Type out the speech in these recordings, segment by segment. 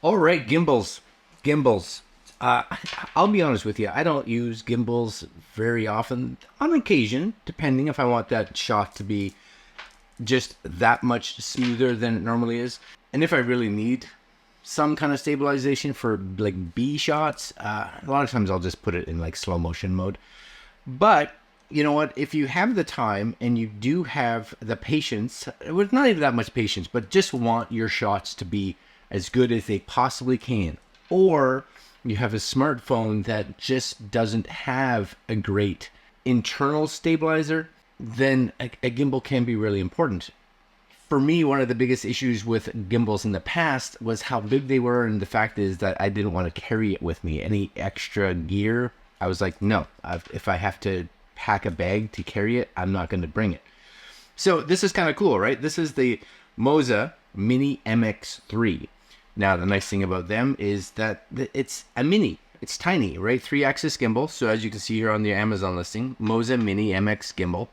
All right, gimbals. Gimbals. Uh, I'll be honest with you. I don't use gimbals very often. On occasion, depending if I want that shot to be just that much smoother than it normally is. And if I really need some kind of stabilization for like B shots, a lot of times I'll just put it in like slow motion mode. But you know what? If you have the time and you do have the patience, with not even that much patience, but just want your shots to be as good as they possibly can, or you have a smartphone that just doesn't have a great internal stabilizer, then a gimbal can be really important. For me, one of the biggest issues with gimbals in the past was how big they were, and the fact is that I didn't want to carry it with me. Any extra gear, I was like, no, if I have to pack a bag to carry it, I'm not going to bring it. So this is kind of cool, right? This is the MOZA Mini MX3. Now, the nice thing about them is that it's a mini. It's tiny, right? 3-axis gimbal. So as you can see here on the Amazon listing, MOZA Mini MX gimbal.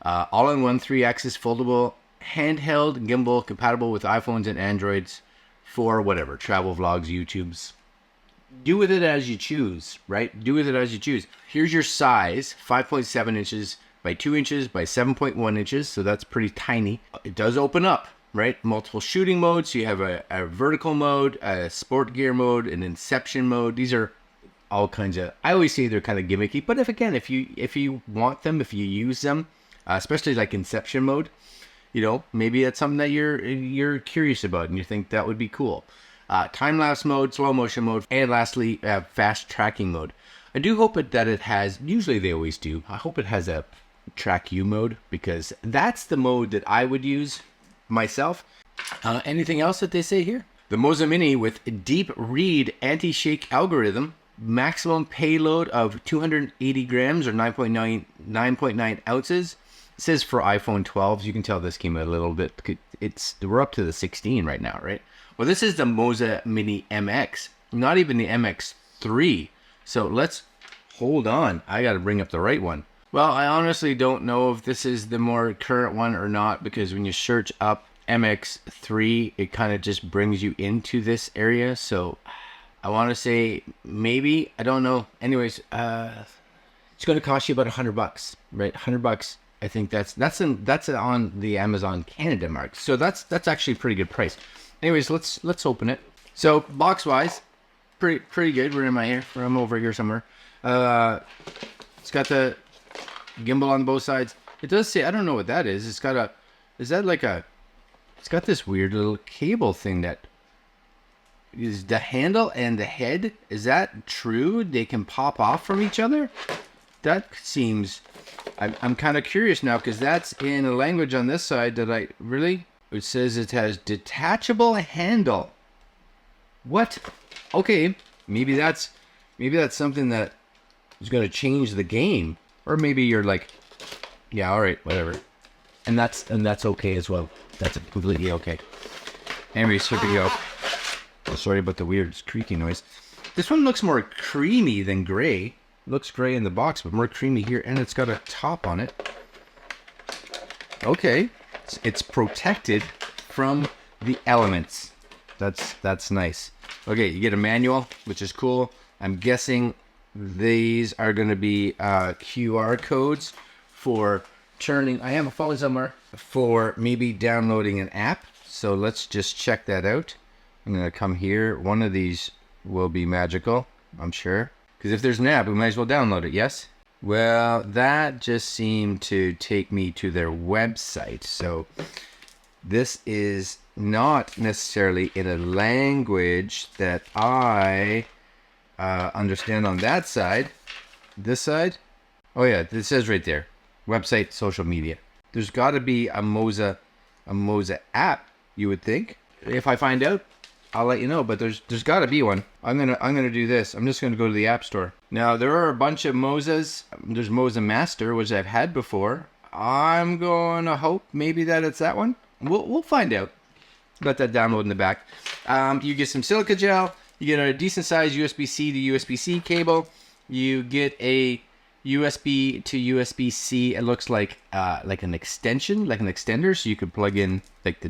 All-in-one 3-axis foldable handheld gimbal compatible with iPhones and Androids for whatever, travel vlogs, YouTubes. Do with it as you choose, right? Do with it as you choose. Here's your size, 5.7 inches by 2 inches by 7.1 inches. So that's pretty tiny. It does open up, right? Multiple shooting modes. So you have a vertical mode, a sport gear mode, an inception mode. These are all kinds of, I always say they're kind of gimmicky, but if you want them, if you use them, especially like inception mode, you know, maybe that's something that you're curious about and you think that would be cool. Time-lapse mode, slow motion mode, and lastly, fast tracking mode. I do hope that it has, usually they always do, I hope it has a track U mode, because that's the mode that I would use myself. Anything else that they say here? The MOZA Mini with deep read anti-shake algorithm, maximum payload of 280 grams or 9.9 ounces. It says for iPhone 12s. You can tell this came a little bit, we're up to the 16 right now, right? Well, this is the MOZA Mini MX, not even the MX3. So let's hold on. I got to bring up the right one. Well, I honestly don't know if this is the more current one or not, because when you search up MX3, it kind of just brings you into this area. So I want to say maybe, I don't know. Anyways, it's going to cost you about $100, right? $100. I think that's on the Amazon Canada mark. So that's actually a pretty good price. Anyways, let's open it. So box wise, pretty good. I'm over here somewhere. It's got the gimbal on both sides. It does say, I don't know what that is. It's got it's got this weird little cable thing that is the handle and the head. Is that true? They can pop off from each other? That seems, I'm kind of curious now, because that's in a language on this side that it says it has detachable handle. What? Okay, maybe that's something that is going to change the game. Or maybe you're like, yeah, all right, whatever. And that's okay as well. That's completely okay. Anyways, here we go. Oh, sorry about the weird creaky noise. This one looks more creamy than gray. Looks gray in the box, but more creamy here, and it's got a top on it. Okay. It's protected from the elements. That's nice. Okay, you get a manual, which is cool. I'm guessing these are going to be QR codes for turning. I am falling somewhere, for maybe downloading an app. So let's just check that out. I'm going to come here. One of these will be magical, I'm sure. Because if there's an app, we might as well download it, yes? Well, that just seemed to take me to their website. So this is not necessarily in a language that I understand on that side. This side? Oh yeah, it says right there. Website, social media. There's got to be a MOZA app, you would think. If I find out, I'll let you know, but there's got to be one. I'm gonna do this. I'm just gonna go to the App Store. Now there are a bunch of MOZAs. There's MOZA Master, which I've had before. I'm gonna hope maybe that it's that one. We'll find out. Got that download in the back. You get some silica gel. You get a decent sized USB-C to USB-C cable. You get a USB to USB-C. It looks like an extension, like an extender, so you could plug in like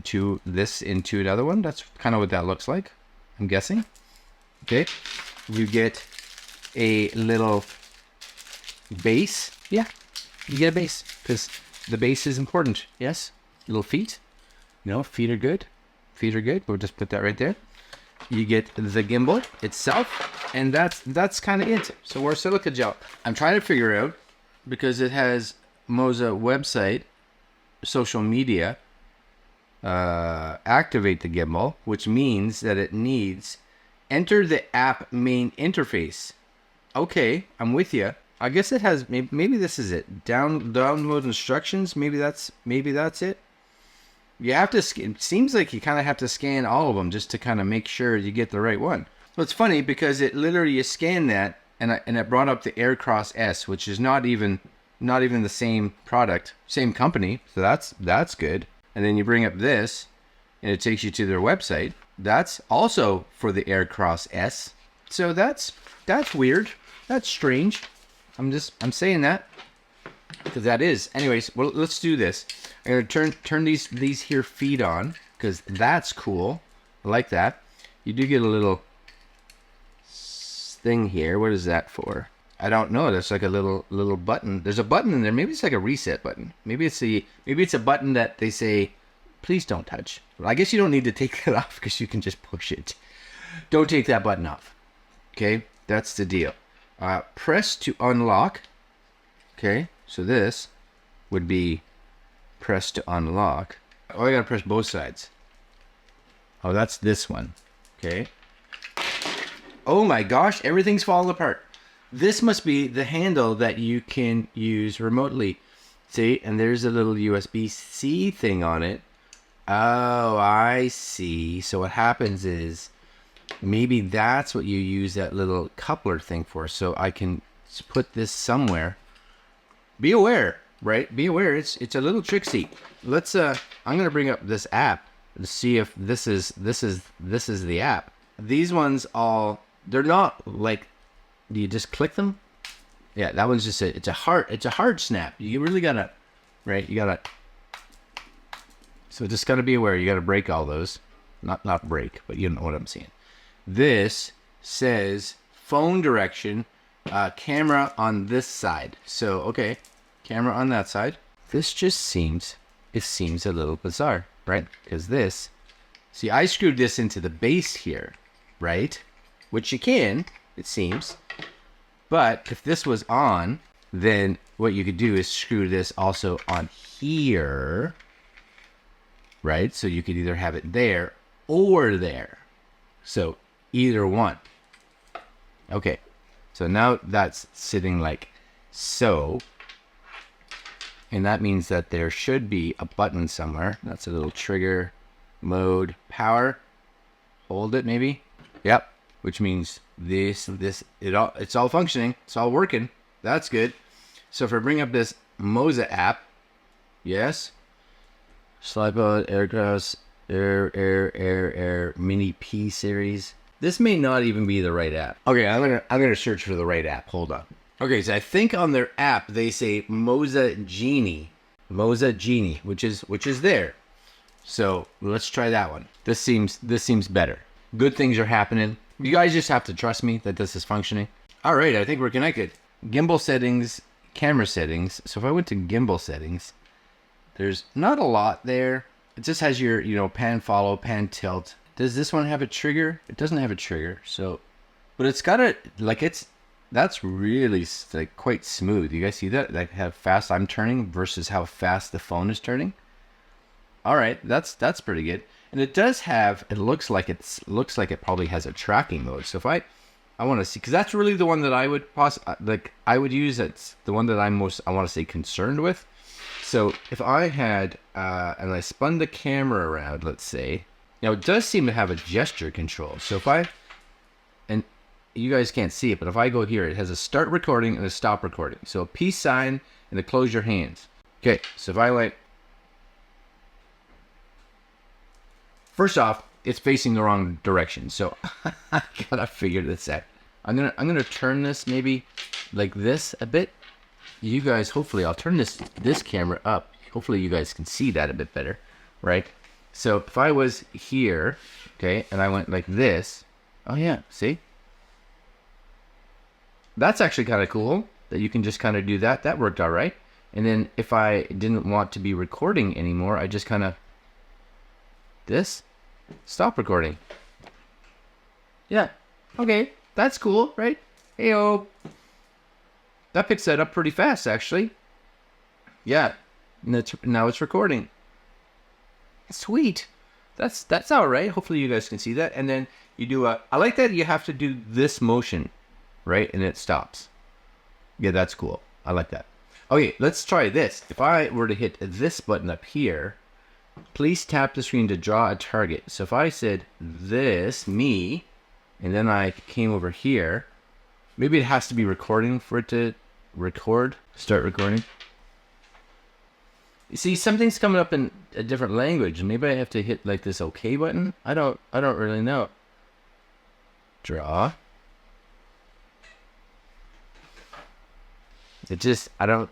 this into another one. That's kind of what that looks like. I'm guessing. Okay, you get a little base. Yeah, you get a base because the base is important. Yes, little feet. Feet are good. Feet are good. We'll just put that right there. You get the gimbal itself, and that's kind of it. So we're silica gel. I'm trying to figure out, because it has MOZA website, social media, activate the gimbal, which means that it needs enter the app main interface. Okay, I'm with you. I guess it has, maybe this is it. Download instructions. Maybe that's it. You have to, it seems like you kind of have to scan all of them just to kind of make sure you get the right one. So it's funny because it literally, you scan that and it brought up the Aircross S, which is not even the same product, same company. So that's good. And then you bring up this and it takes you to their website. That's also for the Aircross S. So that's weird. That's strange. I'm saying that because that is. Anyways, well, let's do this. I'm gonna turn these here feet on because that's cool. I like that. You do get a little thing here. What is that for? I don't know. There's like a little button. There's a button in there. Maybe it's like a reset button. Maybe it's a button that they say, please don't touch. Well, I guess you don't need to take that off because you can just push it. Don't take that button off. Okay, that's the deal. Press to unlock. Okay, so this would be press to unlock. Oh, I gotta press both sides. Oh, that's this one. Okay. Oh my gosh, everything's falling apart. This must be the handle that you can use remotely. See, and there's a little USB-C thing on it. Oh, I see. So what happens is maybe that's what you use that little coupler thing for. So I can put this somewhere. Be aware, right? Be aware. It's a little tricksy. Let's I'm gonna bring up this app to see if this is the app. These ones they're not like, do you just click them? Yeah, that one's just it's a hard snap. You really gotta, right? You gotta. So just gotta be aware. You gotta break all those. Not break, but you know what I'm saying. This says phone direction, camera on this side. So okay, camera on that side. This just seems a little bizarre, right? Because this, see, I screwed this into the base here, right? Which you can, it seems. But if this was on, then what you could do is screw this also on here, right? So you could either have it there or there. So either one. Okay, so now that's sitting like so. And that means that there should be a button somewhere. That's a little trigger, mode, power. Hold it maybe. Yep. Which means it's all functioning. It's all working. That's good. So if I bring up this MOZA app, yes. Slipod, Aircross, Air Mini P series. This may not even be the right app. Okay, I'm gonna search for the right app. Hold on. Okay, so I think on their app they say MOZA Genie, which is there. So let's try that one. This seems better. Good things are happening. You guys just have to trust me that this is functioning. All right, I think we're connected. Gimbal settings, camera settings. So if I went to gimbal settings, there's not a lot there. It just has your, pan follow, pan tilt. Does this one have a trigger? It doesn't have a trigger. So, but it's got that's really like quite smooth. You guys see that? Like how fast I'm turning versus how fast the phone is turning. All right, that's pretty good. And it does have, it looks like it probably has a tracking mode. So if I want to see, because that's really the one that I would I would use. It's the one that I want to say concerned with. So if I had, and I spun the camera around, let's say, now it does seem to have a gesture control. So if and you guys can't see it, but if I go here, it has a start recording and a stop recording. So a peace sign and a close your hands. Okay, so if I like, first off, it's facing the wrong direction, so I gotta figure this out. I'm gonna turn this maybe like this a bit. You guys, hopefully, I'll turn this camera up. Hopefully, you guys can see that a bit better, right? So if I was here, okay, and I went like this, oh yeah, see? That's actually kind of cool that you can just kind of do that. That worked all right. And then if I didn't want to be recording anymore, I just kind of stop recording. Yeah. Okay. That's cool, right? Heyo. That picks that up pretty fast, actually. Yeah. Now it's recording. Sweet. That's all right. Hopefully you guys can see that. And then you do I like that you have to do this motion, right? And it stops. Yeah, that's cool. I like that. Okay, let's try this. If I were to hit this button up here, please tap the screen to draw a target. So if I said this, me, and then I came over here, maybe it has to be recording for it to start recording. You see, something's coming up in a different language. Maybe I have to hit like this OK button. I don't really know. Draw. It just, I don't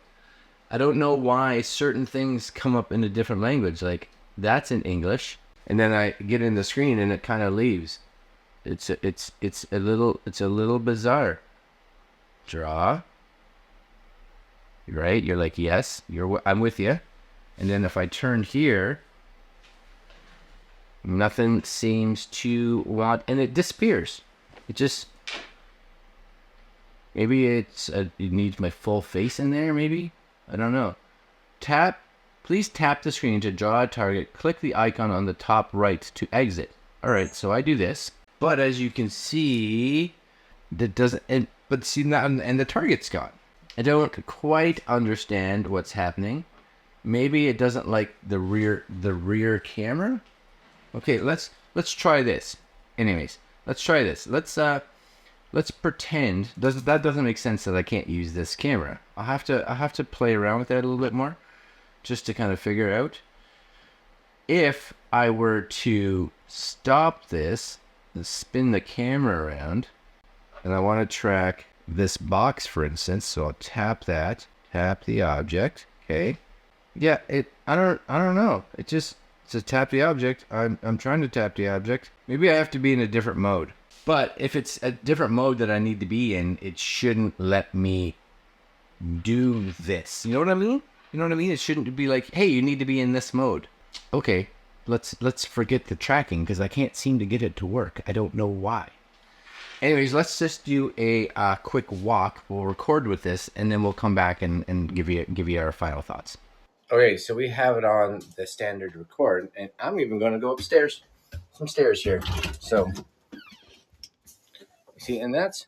know why certain things come up in a different language. Like that's in English, and then I get in the screen and it kind of leaves. It's a little bizarre. Draw. Right? You're like, yes, I'm with you. And then if I turn here, nothing seems to want, and it disappears. It just, maybe it needs my full face in there, maybe? I don't know. Please tap the screen to draw a target. Click the icon on the top right to exit. All right, so I do this. But as you can see, that doesn't, but see now, and the target's gone. I don't quite understand what's happening. Maybe it doesn't like the rear camera. Okay, let's try this. Anyways, let's try this. Let's pretend that doesn't make sense that I can't use this camera. I'll have to play around with that a little bit more, just to kind of figure out. If I were to stop this and spin the camera around, and I want to track this box, for instance, so I'll tap that, tap the object. Okay. Yeah, I don't know. It just says tap the object. I'm trying to tap the object. Maybe I have to be in a different mode. But if it's a different mode that I need to be in, it shouldn't let me do this. You know what I mean? You know what I mean? It shouldn't be like, hey, you need to be in this mode. Okay, let's forget the tracking because I can't seem to get it to work. I don't know why. Anyways, let's just do a quick walk. We'll record with this, and then we'll come back and give you our final thoughts. Okay, so we have it on the standard record, and I'm even going to go upstairs. Some stairs here. So, see, and that's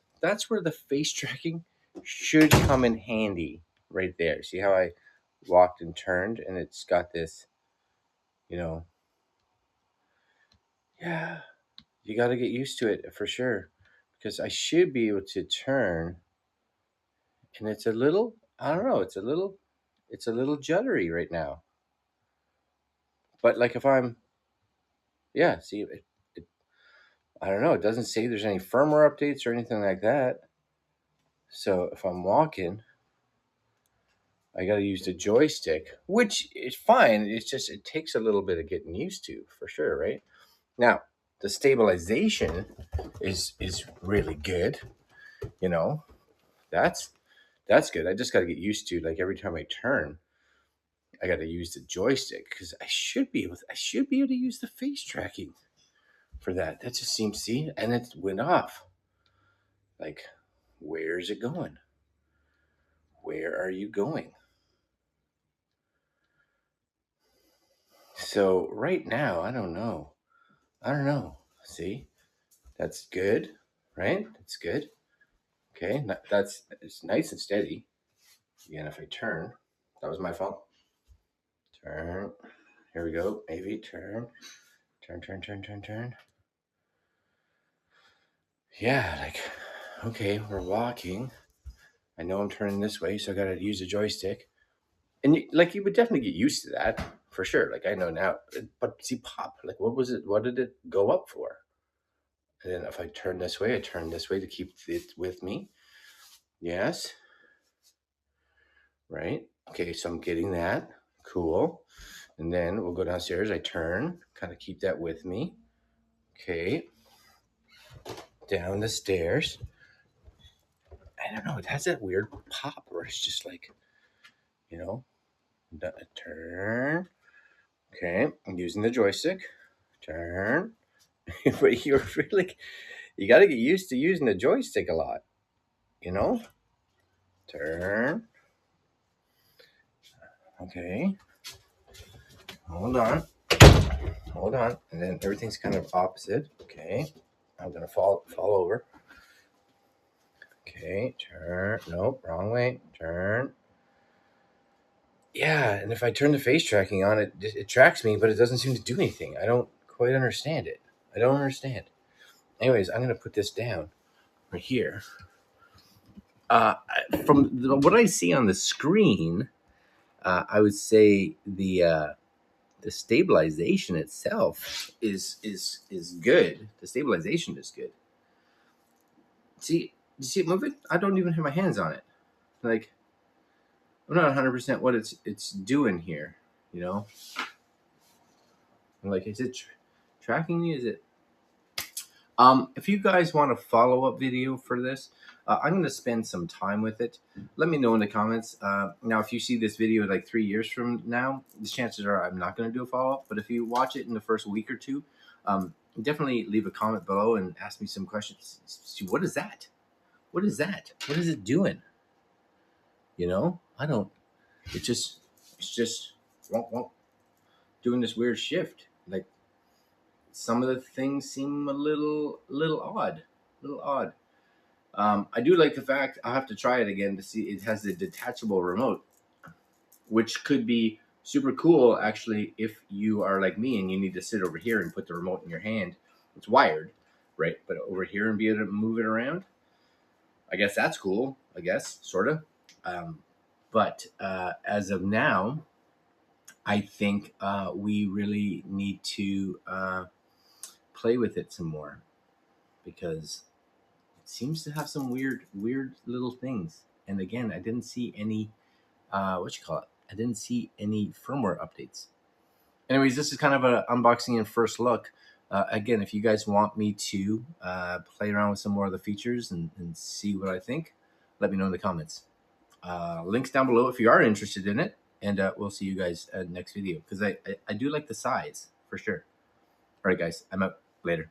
where the face tracking should come in handy, right there. See how I walked and turned, and it's got this, yeah, you got to get used to it for sure, because I should be able to turn, and it's a little, I don't know, it's a little juddery right now. But like if I'm, yeah, see, I don't know, it doesn't say there's any firmware updates or anything like that. So if I'm walking, I got to use the joystick, which is fine. It's just, it takes a little bit of getting used to for sure, right? Now, the stabilization is really good. That's good. I just got to get used to, like, every time I turn, I got to use the joystick because I should be able to use the face tracking for that. That just seems, see, and it went off. Like, where is it going? Where are you going? So right now, I don't know. See, that's good, right? That's good. Okay, it's nice and steady. Again, if I turn, that was my fault. Turn. Here we go. Maybe turn. Turn. Yeah, like, okay, we're walking. I know I'm turning this way, so I got to use the joystick. And you would definitely get used to that for sure. Like, I know now, but see, pop, like, what was it? What did it go up for? And then if I turn this way, I turn this way to keep it with me. Yes. Right. Okay, so I'm getting that. Cool. And then we'll go downstairs. I turn, kind of keep that with me. Okay. Down the stairs. I don't know. It has that weird pop where it's just like, you know, turn. Okay. I'm using the joystick. Turn. But you're really, you got to get used to using the joystick a lot, you know? Turn. Okay. Hold on. Hold on. And then everything's kind of opposite. Okay. I'm going to fall over. Okay. Turn. Nope. Wrong way. Turn. Yeah. And if I turn the face tracking on, it tracks me, but it doesn't seem to do anything. I don't quite understand it. I don't understand. Anyways, I'm going to put this down right here. From what I see on the screen, I would say the stabilization itself is good. The stabilization is good. See, you see it moving? I don't even have my hands on it. Like, I'm not 100% what it's doing here. You know, I'm like, is it tracking me? Is it? If you guys want a follow-up video for this, I'm going to spend some time with it. Let me know in the comments. Now, if you see this video like 3 years from now, the chances are I'm not going to do a follow-up. But if you watch it in the first week or two, definitely leave a comment below and ask me some questions. What is that? What is that? What is it doing? You know, I don't. It's just doing this weird shift. Like, some of the things seem a little odd. I do like the fact, I'll have to try it again to see, it has the detachable remote, which could be super cool actually if you are like me and you need to sit over here and put the remote in your hand. It's wired, right? But over here and be able to move it around. I guess that's cool, I guess, sort of. But as of now, I think we really need to play with it some more, because it seems to have some weird little things. And again, I didn't see any I didn't see any firmware updates. Anyways, this is kind of an unboxing and first look. Again, if you guys want me to play around with some more of the features and see what I think, let me know in the comments. Links down below if you are interested in it, and we'll see you guys next video, because I do like the size for sure. All right, guys, I'm out. Later.